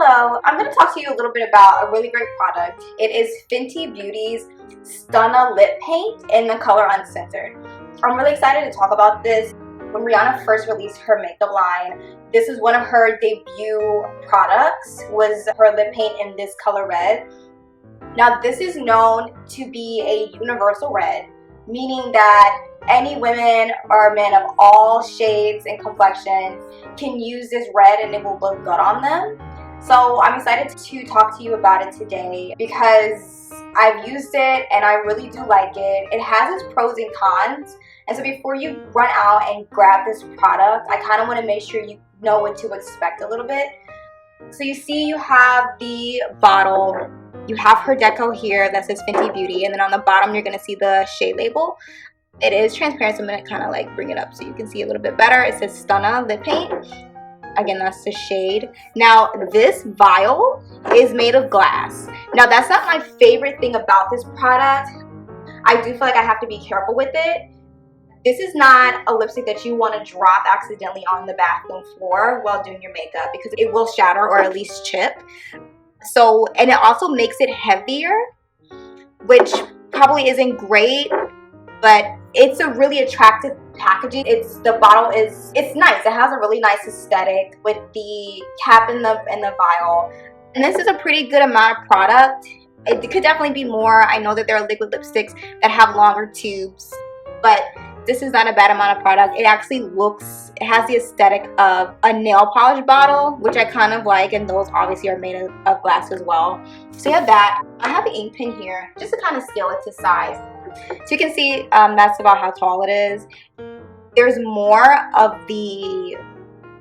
Hello, I'm going to talk to you a little bit about a really great product. It is Fenty Beauty's Stunna Lip Paint in the color Uncensored. I'm really excited to talk about this. When Rihanna first released her makeup line, this is one of her debut products, was her lip paint in this color red. Now this is known to be a universal red, meaning that any women or men of all shades and complexions can use this red and it will look good on them. So I'm excited to talk to you about it today because I've used it and I really do like it. It has its pros and cons. And so before you run out and grab this product, I kind of want to make sure you know what to expect a little bit. So you see you have the bottle, you have her deco here that says Fenty Beauty, and then on the bottom you're going to see the shade label. It is transparent, so I'm going to kind of like bring it up so you can see a little bit better. It says Stunna Lip Paint. Again, that's the shade. Now this vial is made of glass. Now that's not my favorite thing about this product. I do feel like I have to be careful with it. This is not a lipstick that you want to drop accidentally on the bathroom floor while doing your makeup because it will shatter or at least chip. So, and it also makes it heavier, which probably isn't great, but it's a really attractive packaging. The bottle is, it's nice. It has a really nice aesthetic with the cap in the vial. And this is a pretty good amount of product. It could definitely be more. I know that there are liquid lipsticks that have longer tubes, but this is not a bad amount of product. It actually looks, it has the aesthetic of a nail polish bottle, which I kind of like, and those obviously are made of glass as well. So you have that. I have an ink pen here just to kind of scale it to size. So you can see that's about how tall it is. There's more of the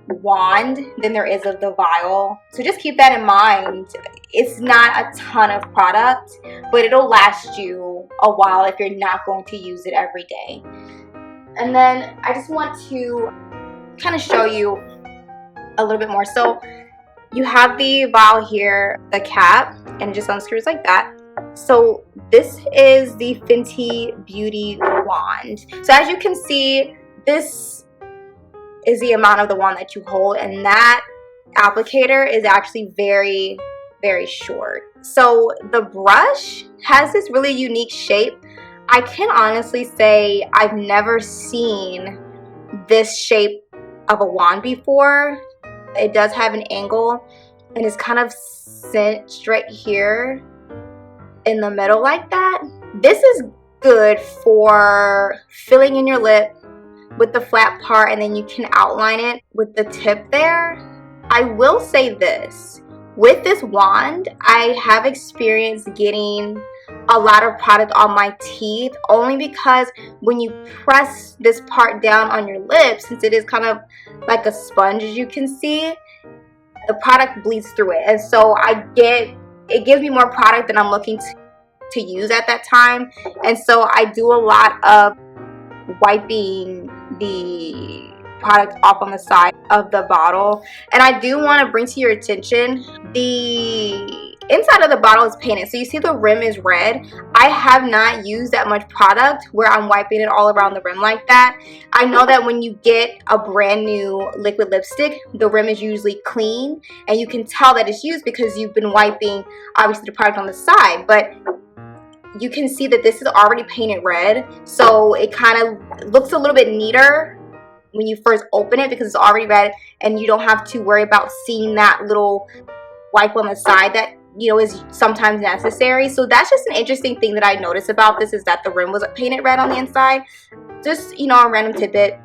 wand than there is of the vial. So just keep that in mind. It's not a ton of product, but it'll last you a while if you're not going to use it every day. And then I just want to kind of show you a little bit more. So you have the vial here, the cap, and it just unscrews like that. So this is the Fenty Beauty wand. So as you can see, this is the amount of the wand that you hold, and that applicator is actually very, very short. So the brush has this really unique shape. I can honestly say I've never seen this shape of a wand before. It does have an angle and it's kind of cinched right here in the middle like that. This is good for filling in your lip with the flat part, and then you can outline it with the tip there. I will say this, with this wand, I have experienced getting a lot of product on my teeth only because when you press this part down on your lips, since it is kind of like a sponge, as you can see, the product bleeds through it, and so it gives me more product than I'm looking to use at that time. And so I do a lot of wiping the product off on the side of the bottle. And I do want to bring to your attention, the inside of the bottle is painted, so you see the rim is red. I have not used that much product where I'm wiping it all around the rim like that. I know that when you get a brand new liquid lipstick, the rim is usually clean, and you can tell that it's used because you've been wiping obviously the product on the side. But you can see that this is already painted red, so it kind of looks a little bit neater when you first open it because it's already red, and you don't have to worry about seeing that little wipe on the side that, you know, is sometimes necessary. So that's just an interesting thing that I noticed about this, is that the rim was painted red on the inside. Just, you know, a random tidbit.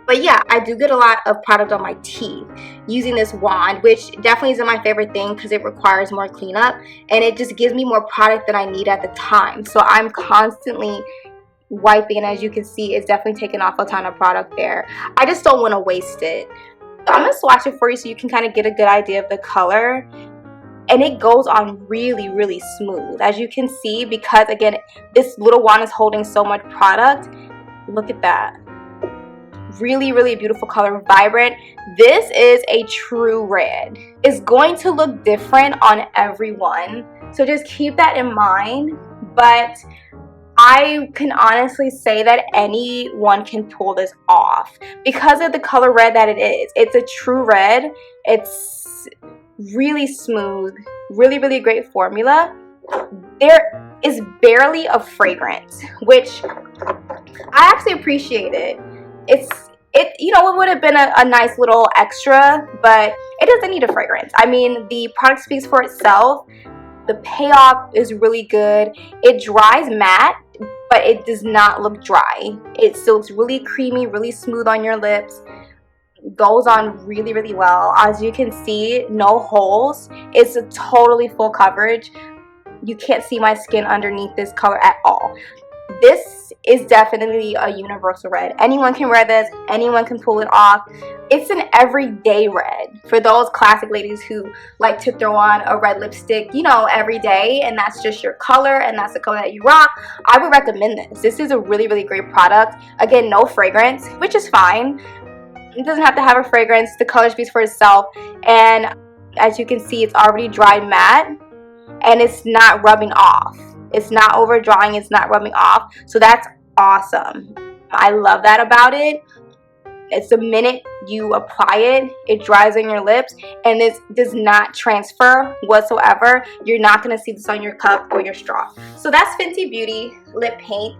But yeah, I do get a lot of product on my teeth using this wand, which definitely isn't my favorite thing because it requires more cleanup, and it just gives me more product than I need at the time. So I'm constantly wiping, and as you can see, it's definitely taking off a ton of product there. I just don't want to waste it. So I'm going to swatch it for you so you can kind of get a good idea of the color. And it goes on really, really smooth, as you can see, because again, this little wand is holding so much product. Look at that. Really, really beautiful color, vibrant. This is a true red. It's going to look different on everyone, so just keep that in mind. But I can honestly say that anyone can pull this off because of the color red that it is. It's a true red. It's really smooth, really great formula. There is barely a fragrance, which I actually appreciate it. You know, it would have been a nice little extra, but it doesn't need a fragrance. I mean, the product speaks for itself. The payoff is really good. It dries matte, but it does not look dry. It still looks really creamy, really smooth on your lips. Goes on really well. As you can see, no holes. It's a totally full coverage. You can't see my skin underneath this color at all. This is definitely a universal red. Anyone can wear this. Anyone can pull it off. It's an everyday red for those classic ladies who like to throw on a red lipstick, you know, every day, and that's just your color and that's the color that you rock. I would recommend this. This is a really great product. Again, no fragrance, which is fine. It doesn't have to have a fragrance. The color speaks for itself, and as you can see, it's already dry matte and it's not rubbing off. It's not over drying, it's not rubbing off. So that's awesome. I love that about it. It's the minute you apply it, it dries on your lips, and this does not transfer whatsoever. You're not going to see this on your cup or your straw. So that's Fenty Beauty lip paint.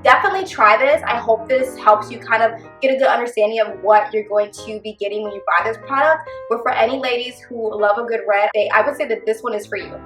Definitely try this. I hope this helps you kind of get a good understanding of what you're going to be getting when you buy this product. But for any ladies who love a good red, I would say that this one is for you.